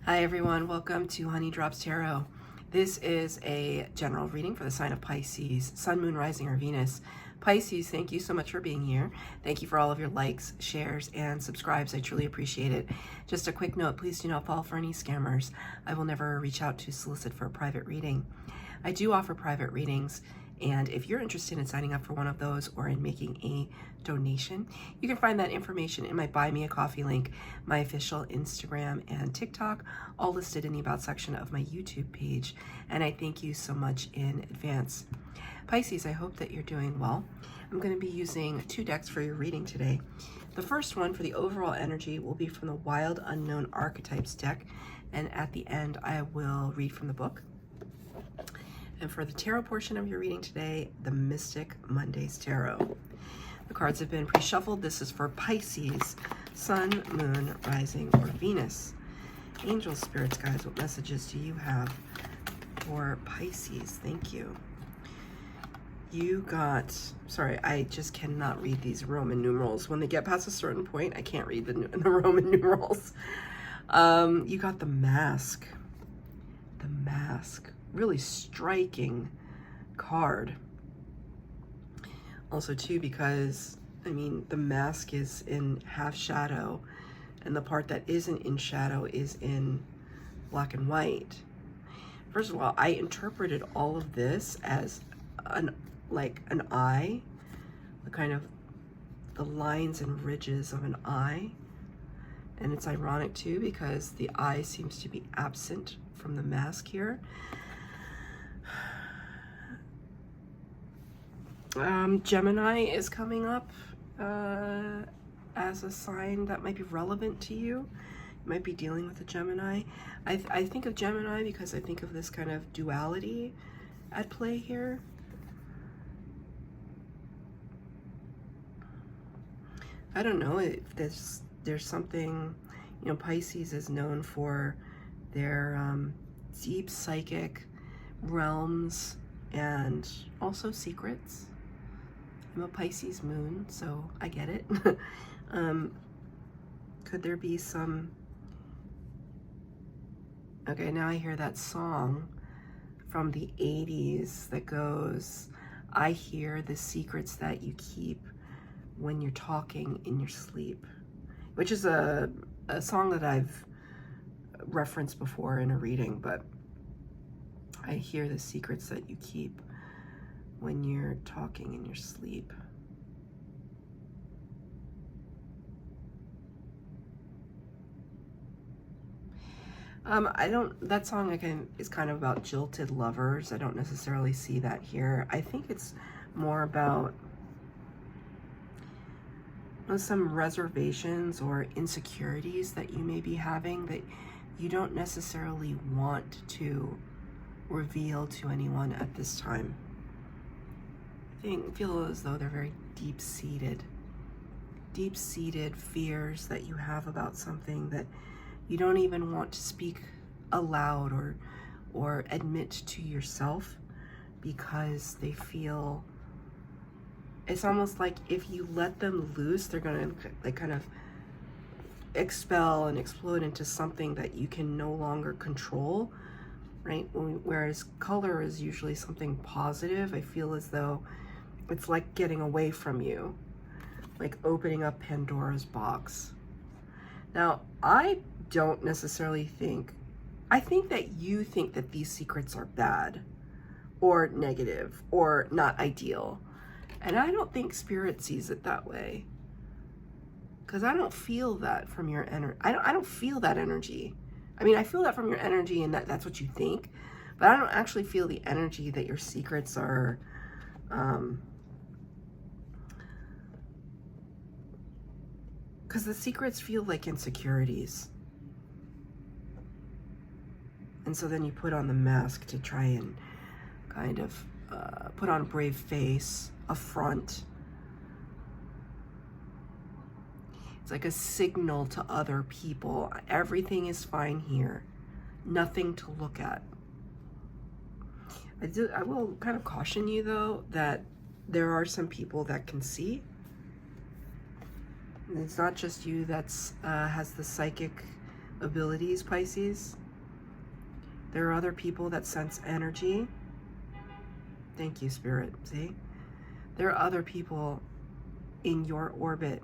Hi everyone, welcome to Honey Drops Tarot. This is a general reading for the sign of Pisces, Sun, Moon, Rising, or Venus. Pisces, thank you so much for being here. Thank you for all of your likes, shares, and subscribes. I truly appreciate it. Just a quick note, please do not fall for any scammers. I will never reach out to solicit for a private reading. I do offer private readings, and if you're interested in signing up for one of those or in making a donation, you can find that information in my Buy Me a Coffee link, my official Instagram and TikTok, all listed in the About section of my YouTube page. And I thank you so much in advance. Pisces, I hope that you're doing well. I'm going to be using 2 decks for your reading today. The first one for the overall energy will be from the Wild Unknown Archetypes deck, and at the end I will read from the book. And for the tarot portion of your reading today, the Mystic Mondays Tarot. The cards have been pre-shuffled. This is for Pisces, Sun, Moon, Rising, or Venus. Angel spirits, guys, what messages do you have for Pisces? Thank you. You got, sorry, I just cannot read these Roman numerals. When they get past a certain point, I can't read the Roman numerals. You got the Mask. The Mask. Really striking card. Also too, because I mean the mask is in half shadow and the part that isn't in shadow is in black and white. First of all, I interpreted all of this as an eye, the kind of the lines and ridges of an eye. And it's ironic too because the eye seems to be absent from the mask here. Gemini is coming up as a sign that might be relevant to you. You might be dealing with a Gemini. I think of Gemini because I think of this kind of duality at play here. I don't know if there's something, you know, Pisces is known for their deep psychic realms and also secrets. I'm a Pisces moon, so I get it. Could there be some... Okay, now I hear that song from the 80s that goes, I hear the secrets that you keep when you're talking in your sleep, which is a song that I've referenced before in a reading, but I hear the secrets that you keep when you're talking in your sleep. That song again is kind of about jilted lovers. I don't necessarily see that here. I think it's more about some reservations or insecurities that you may be having that you don't necessarily want to reveal to anyone at this time. Feel as though they're very deep-seated fears that you have about something that you don't even want to speak aloud or admit to yourself because they feel it's almost like if you let them loose, they're gonna like kind of expel and explode into something that you can no longer control, right? Whereas color is usually something positive. I feel as though it's like getting away from you, like opening up Pandora's box. Now, I don't necessarily think, I think that you think that these secrets are bad or negative or not ideal. And I don't think Spirit sees it that way. Because I don't feel that from your energy. I don't feel that energy. I mean, I feel that from your energy and that's what you think. But I don't actually feel the energy that your secrets are... Because the secrets feel like insecurities. And so then you put on the mask to try and kind of put on a brave face, a front. It's like a signal to other people. Everything is fine here. Nothing to look at. I will kind of caution you, though, that there are some people that can see. It's not just you that's has the psychic abilities, Pisces. There are other people that sense energy. Thank you, Spirit. See? There are other people in your orbit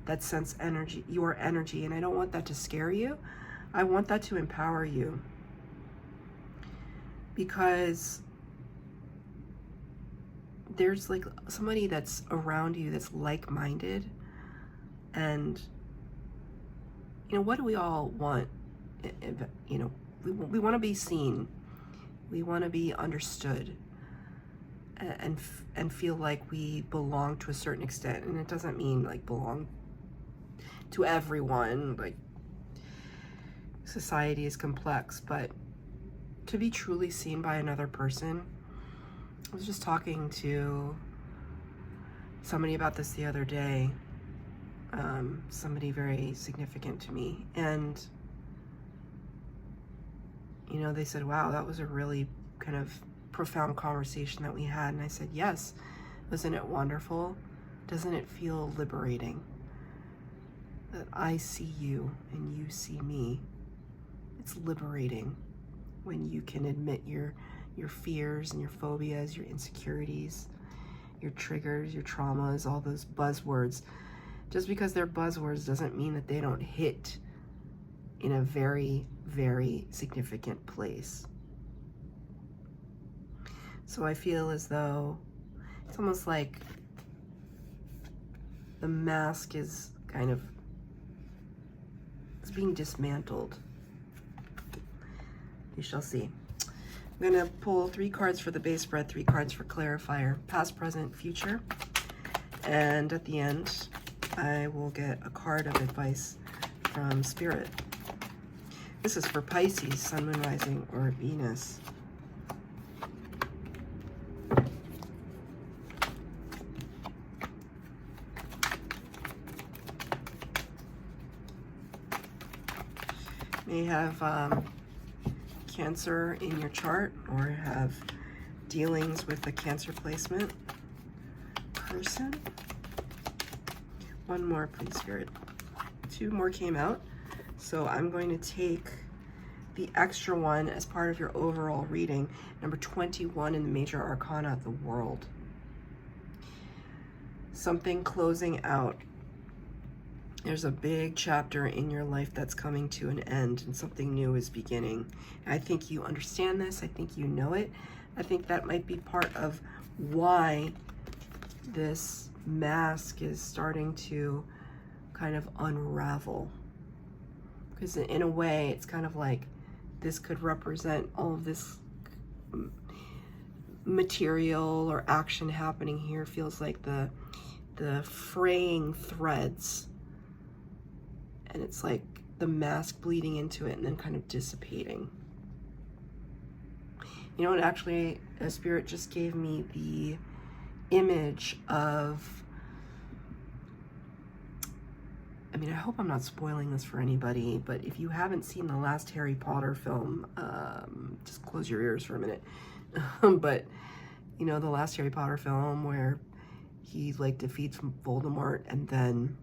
that sense energy, your energy, and I don't want that to scare you. I want that to empower you. Because there's like somebody that's around you that's like-minded, and you know, what do we all want? You know, we want to be seen, we want to be understood, and feel like we belong to a certain extent. And it doesn't mean like belong to everyone, like society is complex, but to be truly seen by another person. I was just talking to somebody about this the other day, somebody very significant to me, and you know, they said, wow, that was a really kind of profound conversation that we had. And I said, yes, wasn't it wonderful? Doesn't it feel liberating that I see you and you see me? It's liberating when you can admit your fears and your phobias, your insecurities, your triggers, your traumas, all those buzzwords. Just because they're buzzwords doesn't mean that they don't hit in a very, very significant place. So I feel as though it's almost like the mask is kind of, it's being dismantled. We shall see. I'm going to pull 3 cards for the base spread, 3 cards for clarifier, past, present, future. And at the end, I will get a card of advice from Spirit. This is for Pisces, Sun, Moon, Rising, or Venus. May have Cancer in your chart, or have dealings with a Cancer placement person. One more, please, Spirit. 2 more came out, so I'm going to take the extra one as part of your overall reading, number 21 in the major arcana, the World. Something closing out. There's a big chapter in your life that's coming to an end, and something new is beginning. I think you understand this. I think you know it. I think that might be part of why this mask is starting to kind of unravel. Because in a way, it's kind of like this could represent all of this material or action happening here. Feels like the fraying threads. And it's like the mask bleeding into it and then kind of dissipating. You know what, actually, a Spirit just gave me the image of, I mean, I hope I'm not spoiling this for anybody, but if you haven't seen the last Harry Potter film, just close your ears for a minute. But, you know, the last Harry Potter film where he like defeats Voldemort, and then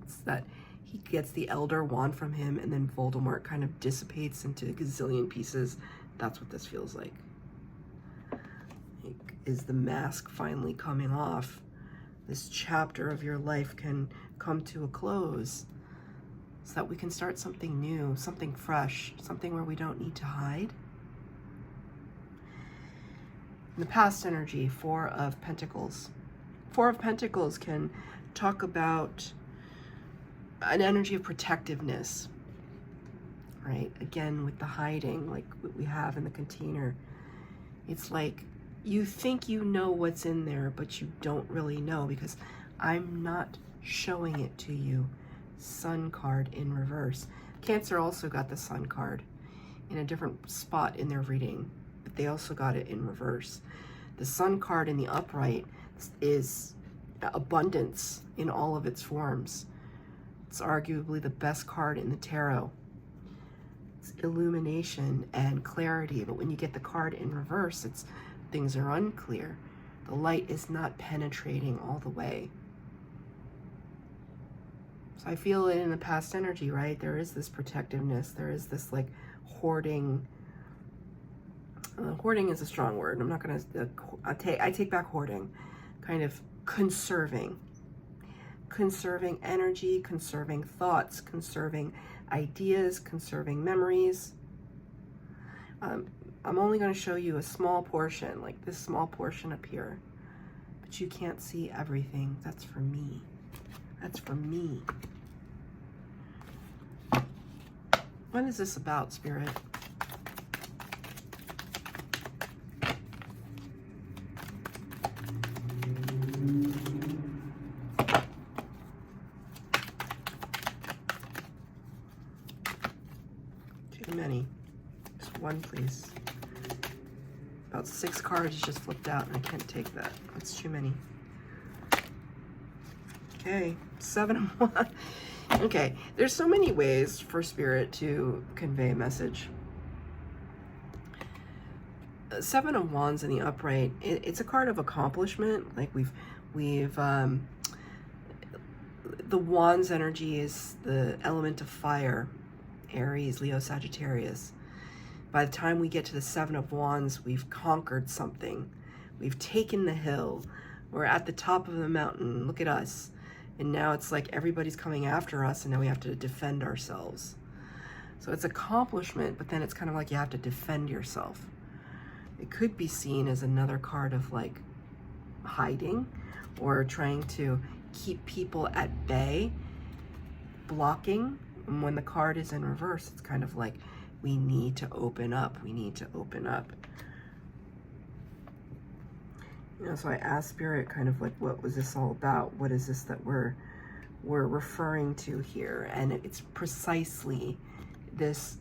it's that he gets the Elder Wand from him, and then Voldemort kind of dissipates into a gazillion pieces. That's what this feels like. Is the mask finally coming off? This chapter of your life can come to a close so that we can start something new, something fresh, something where we don't need to hide. In the past energy, 4 of Pentacles. 4 of Pentacles can talk about an energy of protectiveness, right? Again, with the hiding, like what we have in the container. It's like you think you know what's in there, but you don't really know because I'm not showing it to you. Sun card in reverse. Cancer also got the Sun card in a different spot in their reading, but they also got it in reverse. The Sun card in the upright is abundance in all of its forms. It's arguably the best card in the tarot. It's illumination and clarity, but when you get the card in reverse, it's things are unclear. The light is not penetrating all the way. So I feel it in the past energy, right? There is this protectiveness. There is this like hoarding. Hoarding is a strong word. I'm not going to, I take back hoarding. Kind of conserving energy, conserving thoughts, conserving ideas, conserving memories. I'm only going to show you a small portion, like this small portion up here, but you can't see everything. That's for me. That's for me. What is this about, Spirit? Too many. Just one, please. About 6 cards just flipped out, and I can't take that. That's too many. Okay, 7 of 1. Okay, there's so many ways for Spirit to convey a message. 7 of Wands in the upright, it's a card of accomplishment. Like the Wands energy is the element of fire, Aries, Leo, Sagittarius. By the time we get to the 7 of Wands, we've conquered something. We've taken the hill. We're at the top of the mountain. Look at us. And now it's like everybody's coming after us, and now we have to defend ourselves. So it's accomplishment, but then it's kind of like you have to defend yourself. It could be seen as another card of like hiding or trying to keep people at bay, blocking. And when the card is in reverse, it's kind of like we need to open up. We need to open up. You know, so I asked Spirit kind of like, what was this all about? What is this that we're referring to here? And it's precisely this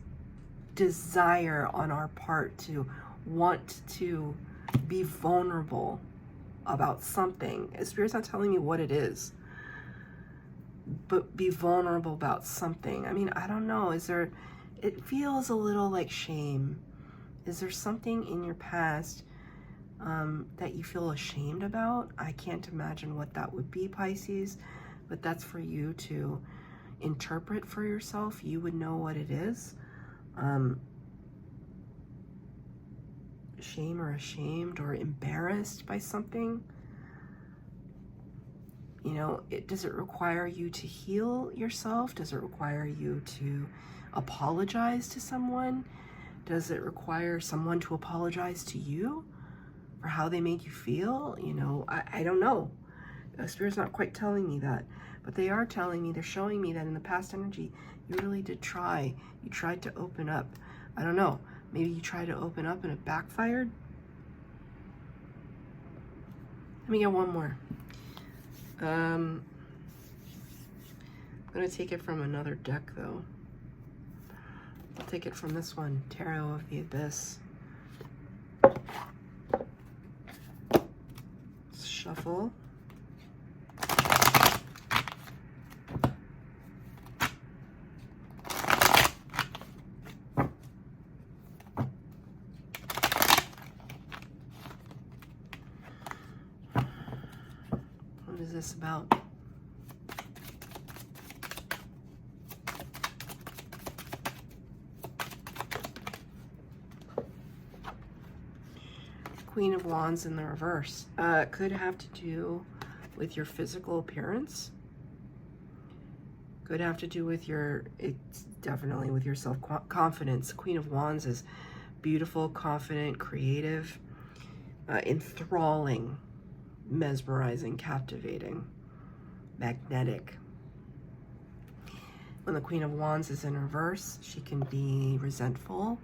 desire on our part to want to be vulnerable about something. Spirit's not telling me what it is, but be vulnerable about something. I mean, I don't know. It feels a little like shame. Is there something in your past that you feel ashamed about? I can't imagine what that would be, Pisces, but that's for you to interpret for yourself. You would know what it is. Shame or ashamed or embarrassed by something. You know, does it require you to heal yourself? Does it require you to apologize to someone? Does it require someone to apologize to you for how they made you feel? You know, I don't know. Spirit's not quite telling me that, but they are telling me, they're showing me that in the past energy, you really did try. You tried to open up. I don't know. Maybe you tried to open up and it backfired. Let me get one more. I'm going to take it from another deck, though. I'll take it from this one, Tarot of the Abyss. Let's shuffle. What is this about? Queen of Wands in the reverse. Could have to do with your physical appearance. Could have to do with it's definitely with your self-confidence. Queen of Wands is beautiful, confident, creative, enthralling, mesmerizing, captivating, magnetic. When the Queen of Wands is in reverse, she can be resentful,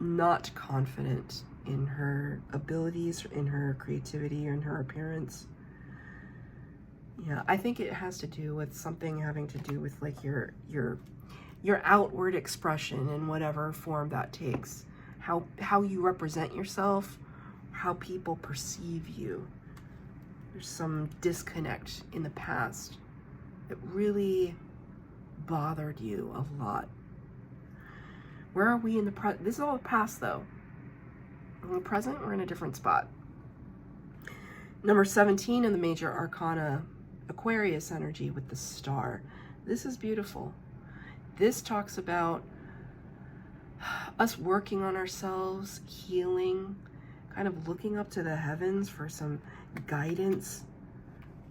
not confident in her abilities, in her creativity, or in her appearance. Yeah, I think it has to do with something having to do with like your outward expression in whatever form that takes. How you represent yourself, how people perceive you. There's some disconnect in the past that really bothered you a lot. Where are we in the present? This is all the past, though. In the present, we're in a different spot. Number 17 in the major arcana Aquarius energy with the star. This is beautiful. This talks about us working on ourselves, healing, kind of looking up to the heavens for some guidance.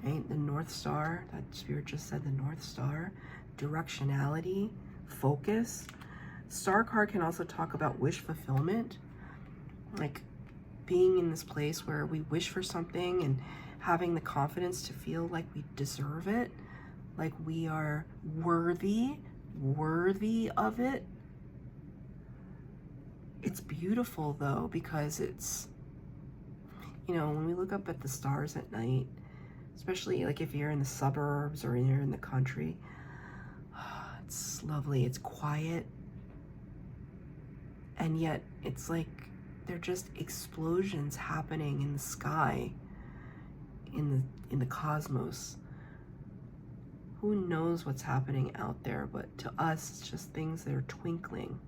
Right? The North Star, that spirit just said the North Star. Directionality, focus. Star card can also talk about wish fulfillment, like being in this place where we wish for something and having the confidence to feel like we deserve it, like we are worthy of it. It's beautiful though, because it's, you know, when we look up at the stars at night, especially like if you're in the suburbs or you're in the country, it's lovely, it's quiet, and yet it's like they're just explosions happening in the sky, in the cosmos. Who knows what's happening out there, but to us it's just things that are twinkling.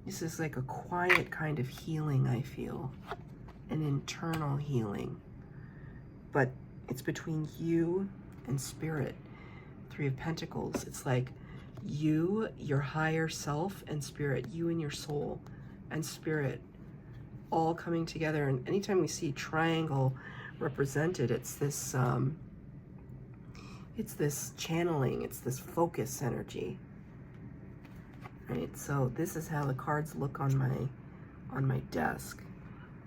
This is like a quiet kind of healing, I feel, an internal healing, but it's between you and spirit. Three of Pentacles, it's like you, your higher self, and spirit, you and your soul and spirit all coming together. And anytime we see triangle represented, it's this channeling, it's this focus energy, right? So this is how the cards look on my desk.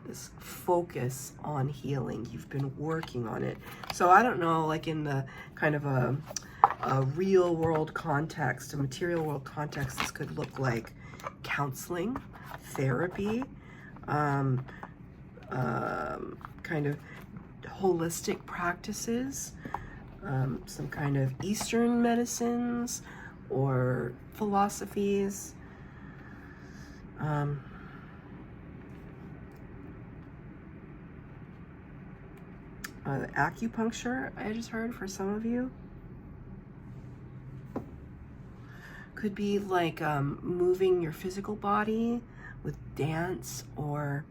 This focus on healing. You've been working on it. So I don't know, like in the kind of a real world context, a material world context, this could look like counseling, therapy, kind of holistic practices, some kind of Eastern medicines or philosophies. Acupuncture, I just heard for some of you. Could be like moving your physical body with dance or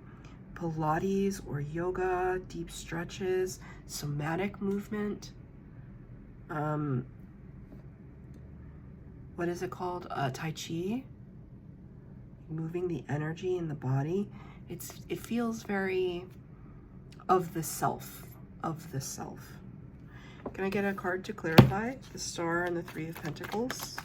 Pilates or yoga, deep stretches, somatic movement. What is it called? Tai Chi. Moving the energy in the body. It feels very of the self. Of the self. Can I get a card to clarify the Star and the Three of Pentacles?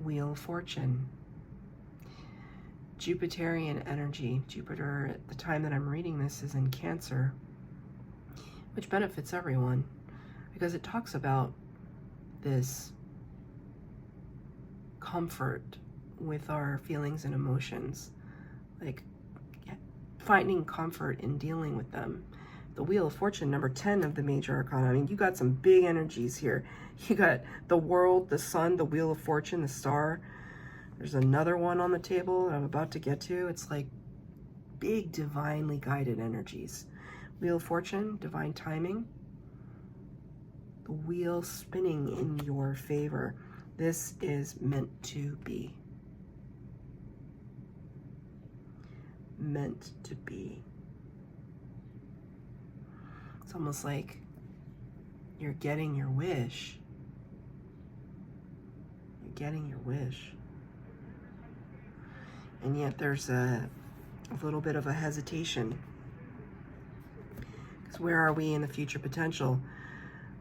Wheel of Fortune. Jupiterian energy. Jupiter, at the time that I'm reading this, is in Cancer, which benefits everyone because it talks about this comfort with our feelings and emotions, like finding comfort in dealing with them. The Wheel of Fortune, number 10 of the major arcana. I mean, you got some big energies here. You got the World, the Sun, the Wheel of Fortune, the Star. There's another one on the table that I'm about to get to. It's like big divinely guided energies. Wheel of Fortune, divine timing. The wheel spinning in your favor. This is meant to be. Meant to be. It's almost like you're getting your wish. You're getting your wish. And yet there's a little bit of a hesitation. Because where are we in the future potential?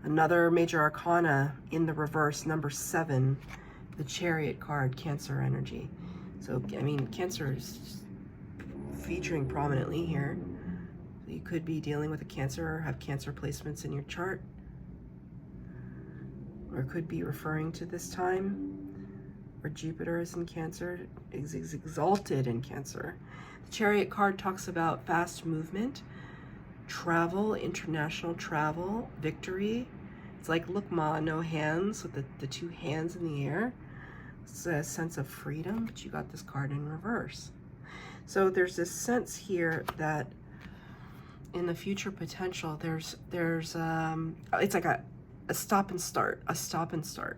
Another major arcana in the reverse, number 7, the Chariot card, Cancer energy. So, I mean, Cancer is featuring prominently here. You could be dealing with a Cancer or have Cancer placements in your chart. Or could be referring to this time where Jupiter is in Cancer, is exalted in Cancer. The Chariot card talks about fast movement, travel, international travel, victory. It's like, look, Ma, no hands, with the two hands in the air. It's a sense of freedom, but you got this card in reverse. So there's this sense here that in the future potential, there's it's like a stop and start, a stop and start.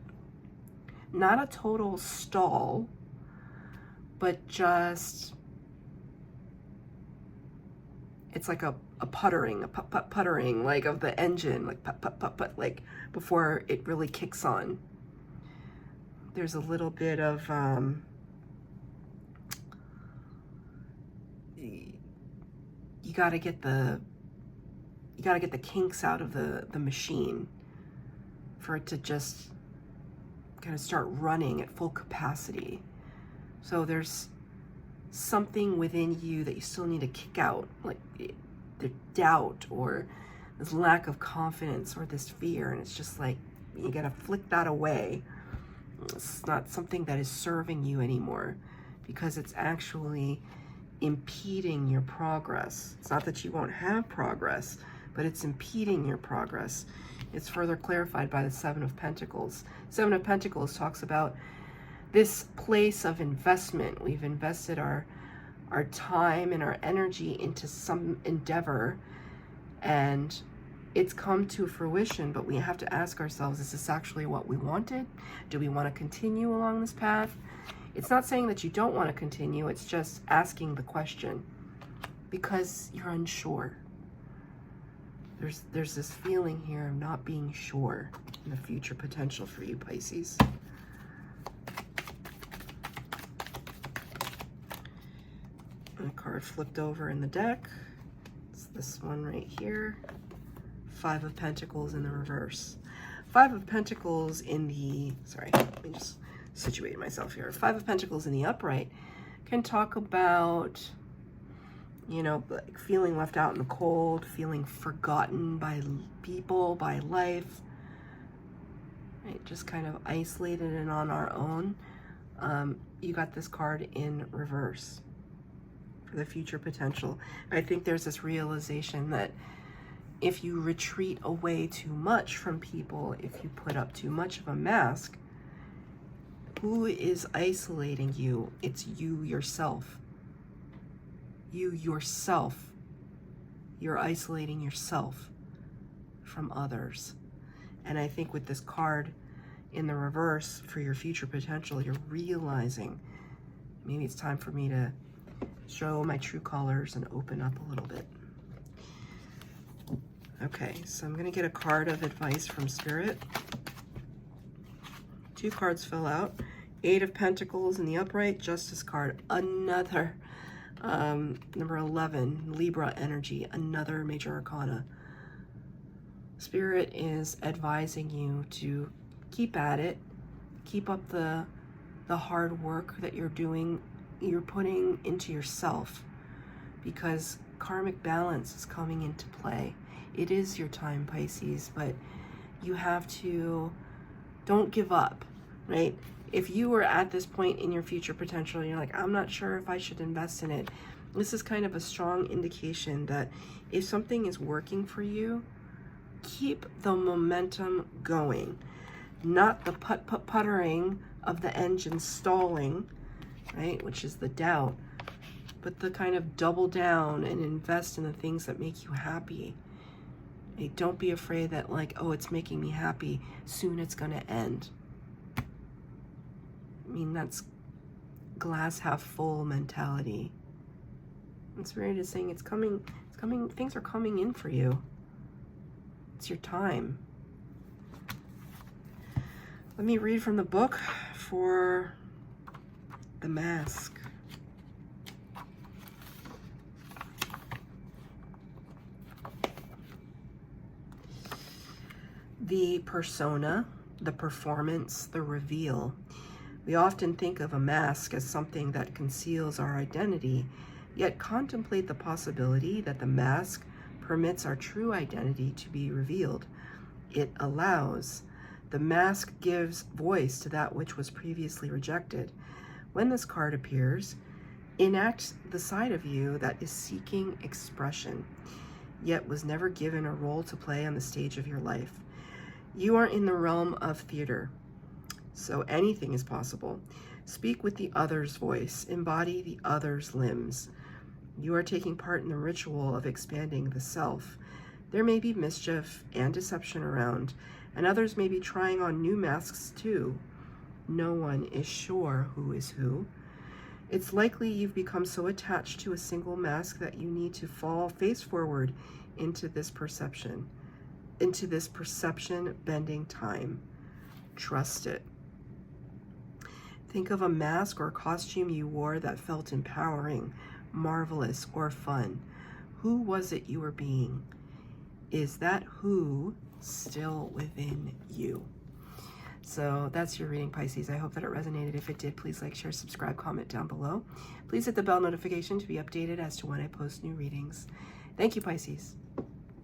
Not a total stall, but just, it's like a puttering, a puttering, like of the engine, like put, like before it really kicks on. There's a little bit of, you gotta get the kinks out of the machine for it to just kind of start running at full capacity. So there's something within you that you still need to kick out, like the doubt or this lack of confidence or this fear, and it's just like you gotta flick that away. It's not something that is serving you anymore because it's actually impeding your progress. It's not that you won't have progress, but it's impeding your progress. It's further clarified by the Seven of Pentacles. Seven of Pentacles talks about this place of investment. We've invested our time and our energy into some endeavor, and it's come to fruition, but we have to ask ourselves, is this actually what we wanted? Do we want to continue along this path? It's not saying that you don't want to continue, it's just asking the question because you're unsure. There's this feeling here of not being sure in the future potential for you, Pisces. A card flipped over in the deck. It's this one right here. Five of Pentacles in the reverse. Five of Pentacles in the, sorry, let me just situate myself here. Five of Pentacles in the upright can talk about, you know, like feeling left out in the cold, feeling forgotten by people, by life, right? Just kind of isolated and on our own. You got this card in reverse for the future potential. I think there's this realization that if you retreat away too much from people, if you put up too much of a mask, who is isolating you? It's you yourself. You yourself. You're isolating yourself from others. And I think with this card in the reverse for your future potential, you're realizing maybe it's time for me to show my true colors and open up a little bit. Okay, so I'm going to get a card of advice from Spirit. Two cards fell out. Eight of Pentacles in the upright, Justice card, another number 11, Libra energy, another major arcana. Spirit is advising you to keep at it, keep up the hard work that you're doing, you're putting into yourself, because karmic balance is coming into play. It is your time, Pisces, but you have to, don't give up, right? If you were at this point in your future potential, and you're like, I'm not sure if I should invest in it, this is kind of a strong indication that if something is working for you, keep the momentum going. Not the puttering of the engine stalling, right, which is the doubt, but the kind of double down and invest in the things that make you happy. Hey, don't be afraid that like, oh, it's making me happy, soon it's gonna end. I mean, that's glass half full mentality. And Spirit is saying it's coming, things are coming in for you. It's your time. Let me read from the book for the mask. The persona, the performance, the reveal. We often think of a mask as something that conceals our identity, yet contemplate the possibility that the mask permits our true identity to be revealed. It allows. The mask gives voice to that which was previously rejected. When this card appears, enact the side of you that is seeking expression, yet was never given a role to play on the stage of your life. You are in the realm of theater, so anything is possible. Speak with the other's voice, embody the other's limbs. You are taking part in the ritual of expanding the self. There may be mischief and deception around, And others may be trying on new masks too. No one is sure who is who. It's likely you've become so attached to a single mask that you need to fall face forward into this perception bending time. Trust it. Think of a mask or costume you wore that felt empowering, marvelous, or fun. Who was it you were being? Is that who still within you? So that's your reading, Pisces. I hope that it resonated. If it did, please like, share, subscribe, comment down below. Please hit the bell notification to be updated as to when I post new readings. Thank you, Pisces.